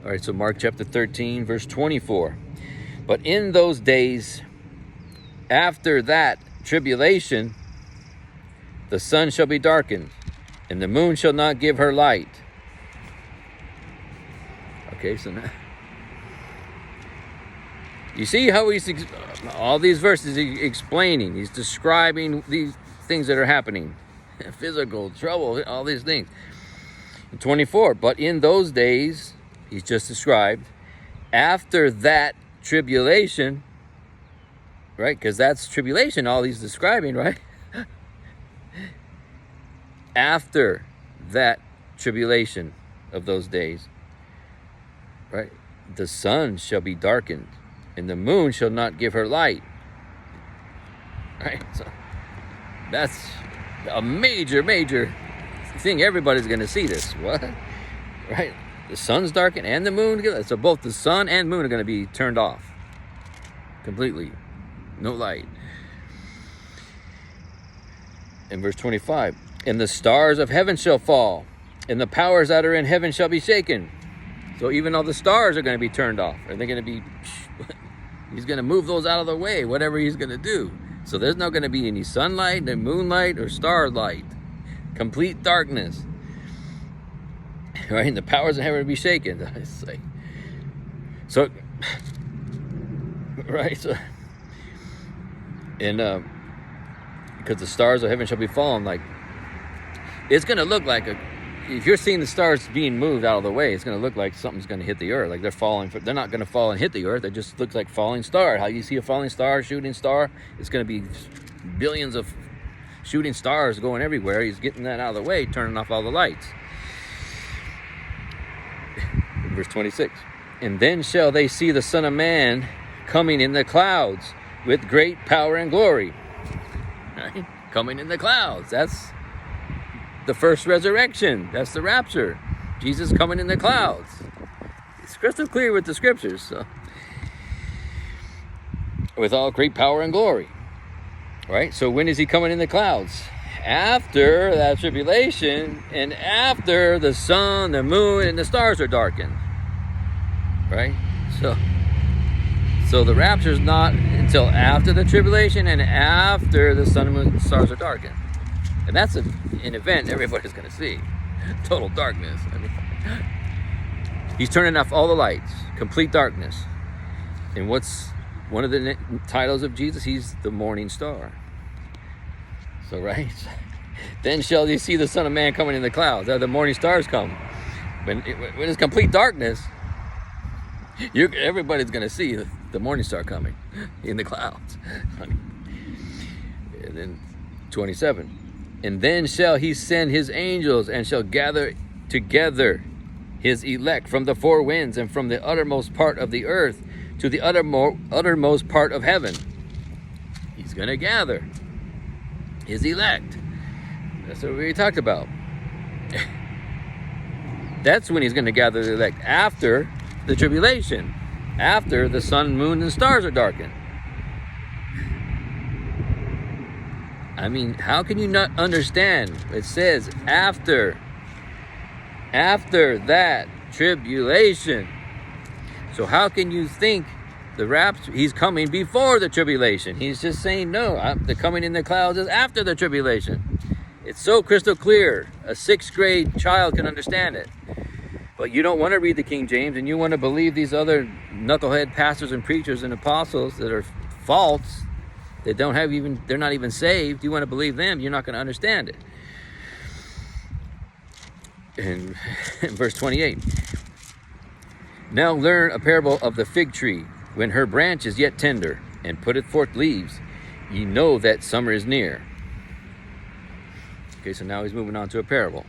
All right, so Mark chapter 13, verse 24. But in those days, after that tribulation, the sun shall be darkened, and the moon shall not give her light. Okay, so now, you see how he's, all these verses he's explaining, he's describing these things that are happening. Physical trouble, all these things. 24, but in those days, he's just described, after that tribulation, right? Because that's tribulation, all he's describing, right? After that tribulation of those days, right? The sun shall be darkened, and the moon shall not give her light. Right? So that's a major thing. Everybody's going to see this. What? Right? The sun's darkened and the moon. So both the sun and moon are going to be turned off completely. No light. In verse 25, and the stars of heaven shall fall, and the powers that are in heaven shall be shaken. So even all the stars are going to be turned off. Are they going to be... He's going to move those out of the way, whatever he's going to do. So there's not going to be any sunlight, no moonlight, or starlight. Complete darkness. Right? And the powers of heaven will be shaken. It's like, so, right? So, and because the stars of heaven shall be fallen, like, it's going to look like if you're seeing the stars being moved out of the way, it's going to look like something's going to hit the earth. Like they're falling. They're not going to fall and hit the earth. It just looks like falling star. How you see a falling star, shooting star, it's going to be billions of shooting stars going everywhere. He's getting that out of the way, turning off all the lights. Verse 26. And then shall they see the Son of Man coming in the clouds with great power and glory. Right? Coming in the clouds. That's the first resurrection. That's the rapture. Jesus coming in the clouds. It's crystal clear with the scriptures. So, with all great power and glory. Right? So when is he coming in the clouds? After that tribulation and after the sun, the moon, and the stars are darkened. Right? So the rapture is not until after the tribulation and after the sun, moon, and stars are darkened. And that's an event everybody's going to see. Total darkness. I mean, he's turning off all the lights. Complete darkness. And what's one of the titles of Jesus? He's the morning star. So, right? Then shall you see the Son of Man coming in the clouds. The morning stars come. When it's complete darkness, everybody's going to see the morning star coming in the clouds. And then 27. And then shall he send his angels and shall gather together his elect from the four winds and from the uttermost part of the earth to the uttermost part of heaven. He's going to gather his elect. That's what we talked about. That's when he's going to gather the elect, after the tribulation, after the sun, moon, and stars are darkened. I mean, how can you not understand? It says after that tribulation. So how can you think the rapture, he's coming before the tribulation? He's just saying, no, the coming in the clouds is after the tribulation. It's so crystal clear. A 6th grade child can understand it. But you don't want to read the King James, and you want to believe these other knucklehead pastors and preachers and apostles that are false. They don't have even, they're not even saved. You want to believe them, you're not going to understand it. In verse 28. Now learn a parable of the fig tree. When her branch is yet tender, and putteth forth leaves, ye know that summer is near. Okay, so now he's moving on to a parable.